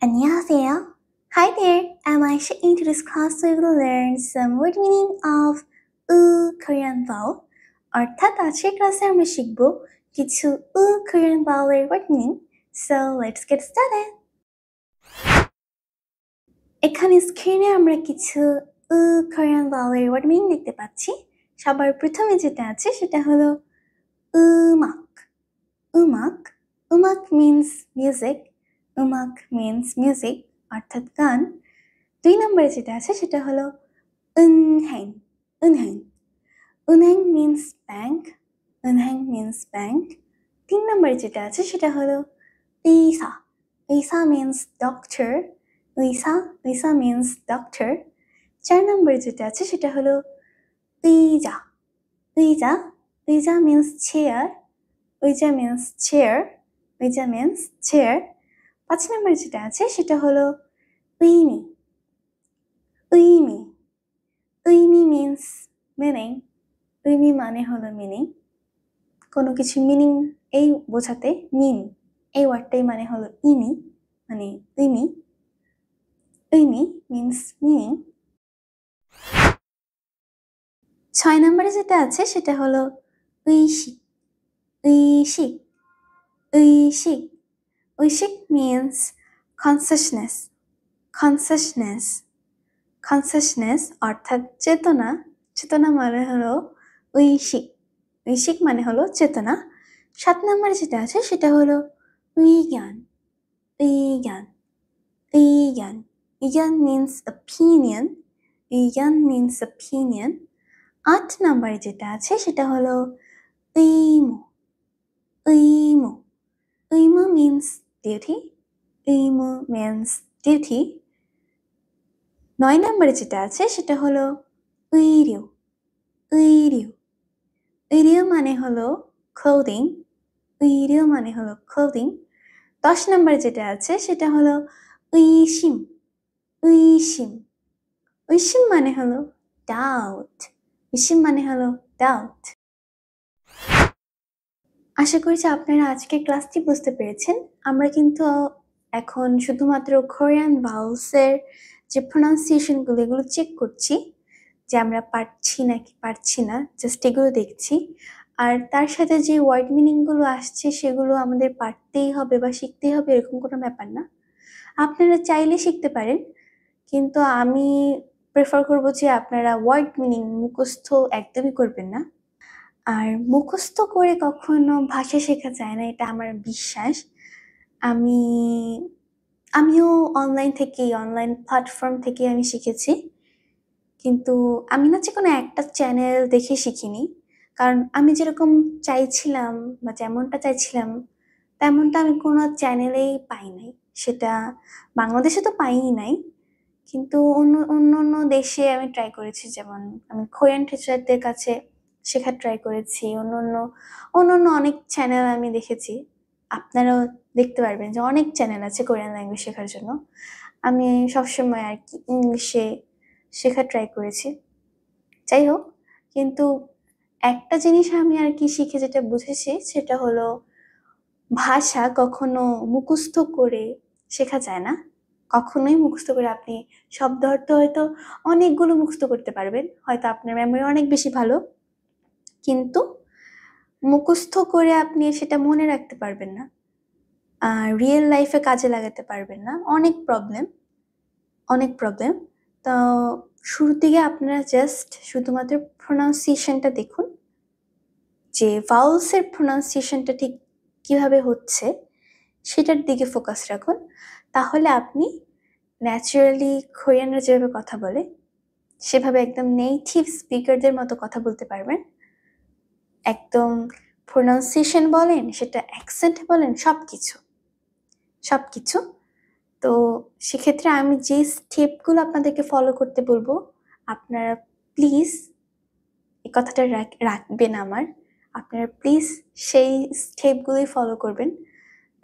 안녕하세요. Hi there, I'm Aisha. In today's class, we will learn some word meaning of Korean vowel. অর্থাৎ আজকের ক্লাসে আমরা শিখব কিছু Korean vowel এর word meaning. So let's get started. এখানে স্ক্রিনে আমরা কিছু Korean vowel এর word meaning দেখতে পাচ্ছি। সবার প্রথমে যেটা আছে সেটা হলো 음악. 음악 means music. 음악 means music অর্থাৎ গান। 2 নম্বরে যেটা আছে সেটা হলো 은행. 은행 means bank. 은행 means bank. 3 নম্বরে যেটা আছে সেটা হলো 의사. 의사 means doctor. 의사 means doctor. 4 নম্বরে যেটা আছে সেটা হলো 의자. 의자 means chair. 의자 means chair. 5 নম্বরে যেটা আছে সেটা হলো 의미. 의미 means meaning. 의미 মানে হলো meaning. কোনো কিছু meaning এই বোঝাতে mean এই ওয়ার্ডটাই মানে হলো ইমি মানে 의미. 의미 means meaning. 6 নম্বরে যেটা আছে সেটা হলো 의식 means consciousness অর্থাৎ চেতনা মানে হলো 의식 মানে হলো চেতনা। 7 নম্বরে যেটা আছে সেটা হলো 의견 means opinion. 8 নম্বরে যেটা আছে সেটা হলো 의무 means duty. 9 নম্বরে যেটা আছে সেটা হলো 의류 মানে হলো clothing. 10 নম্বরে যেটা আছে সেটা হলো 의심 মানে হলো doubt. আশা করছি আপনারা আজকের ক্লাসটি বুঝতে পেরেছেন। আমরা কিন্তু এখন শুধুমাত্র কোরিয়ান ভাওয়েলস এর যে প্রোনাউন্সিয়েশন গুলো এগুলো চেক করছি যে আমরা পারছি নাকি পারছি না, জাস্ট এগুলো দেখছি। আর তার সাথে যে ওয়ার্ড মিনিং গুলো আসছে সেগুলো আমাদের পারতেই হবে বা শিখতেই হবে এরকম কোনো ব্যাপার না। আপনারা চাইলে শিখতে পারেন, কিন্তু আমি প্রেফার করবো যে আপনারা ওয়ার্ড মিনিং মুখস্থ একদমই করবেন না। আর মুখস্থ করে কখনো ভাষা শেখা যায় না, এটা আমার বিশ্বাস। আমিও অনলাইন প্ল্যাটফর্ম থেকে আমি শিখেছি, কিন্তু আমি না যে কোনো একটা চ্যানেল দেখে শিখিনি। কারণ আমি যেরকম চাইছিলাম বা যেমনটা চাইছিলাম তেমনটা আমি কোনো চ্যানেলেই পাই নাই। সেটা বাংলাদেশে তো পাইই নাই, কিন্তু অন্য দেশে আমি ট্রাই করেছি। যেমন আমি কোরিয়ান টিচারদের কাছে শেখার ট্রাই করেছি, অন্য অনেক চ্যানেল আমি দেখেছি। আপনারাও দেখতে পারবেন যে অনেক চ্যানেল আছে কোরিয়ান ল্যাঙ্গুয়েজ শেখার জন্য। আমি সবসময় আর কি ইংলিশে শেখার ট্রাই করেছি। যাই হোক, কিন্তু একটা জিনিস আমি আর কি শিখে যেটা বুঝেছি সেটা হলো ভাষা কখনো মুখস্থ করে শেখা যায় না। কখনোই মুখস্থ করে আপনি শব্দ অর্থ হয়তো অনেকগুলো মুখস্থ করতে পারবেন, হয়তো আপনার মেমোরি অনেক বেশি ভালো, কিন্তু মুখস্থ করে আপনি সেটা মনে রাখতে পারবেন না, আর রিয়েল লাইফে কাজে লাগাতে পারবেন না। অনেক প্রবলেম। তো শুরুর দিকে আপনারা জাস্ট শুধুমাত্র প্রোনাউন্সিয়েশনটা দেখুন, যে ভাওয়েলসের প্রোনাউন্সিয়েশনটা ঠিক কিভাবে হচ্ছে সেটার দিকে ফোকাস রাখুন। তাহলে আপনি ন্যাচারালি কোরিয়ানরা যেভাবে কথা বলে সেভাবে একদম নেটিভ স্পিকারদের মতো কথা বলতে পারবেন। একদম প্রোনাউন্সিয়েশন বলেন, সেটা অ্যাকসেন্ট বলেন, সবকিছু। তো সেক্ষেত্রে আমি যে স্টেপগুলো আপনাদেরকে ফলো করতে বলবো, আপনারা প্লিজ এই কথাটা রাখবেন আপনারা প্লিজ সেই স্টেপগুলোই ফলো করবেন,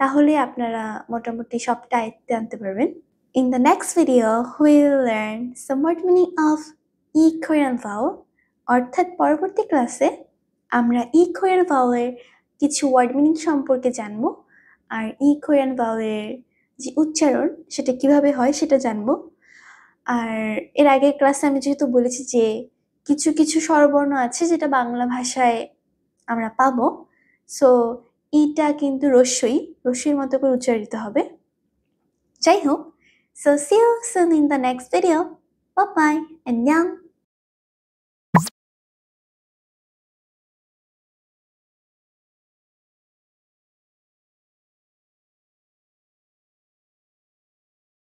তাহলে আপনারা মোটামুটি সবটা আয়ত্তে আনতে পারবেন। In the next video, we will learn some word meaning of Korean vowel. অর্থাৎ পরবর্তী ক্লাসে আমরা Korean vowel এর কিছু ওয়ার্ড মিনিং সম্পর্কে জানবো, আর Korean vowel এর যে উচ্চারণ সেটা কিভাবে হয় সেটা জানবো। আর এর আগের ক্লাসে আমি যেহেতু বলেছি যে কিছু কিছু স্বরবর্ণ আছে যেটা বাংলা ভাষায় আমরা পাবো, সো ইটা কিন্তু রস্যইর মতো করে উচ্চারিত হবে। যাই হোক, so see you soon in the next video. Bye bye and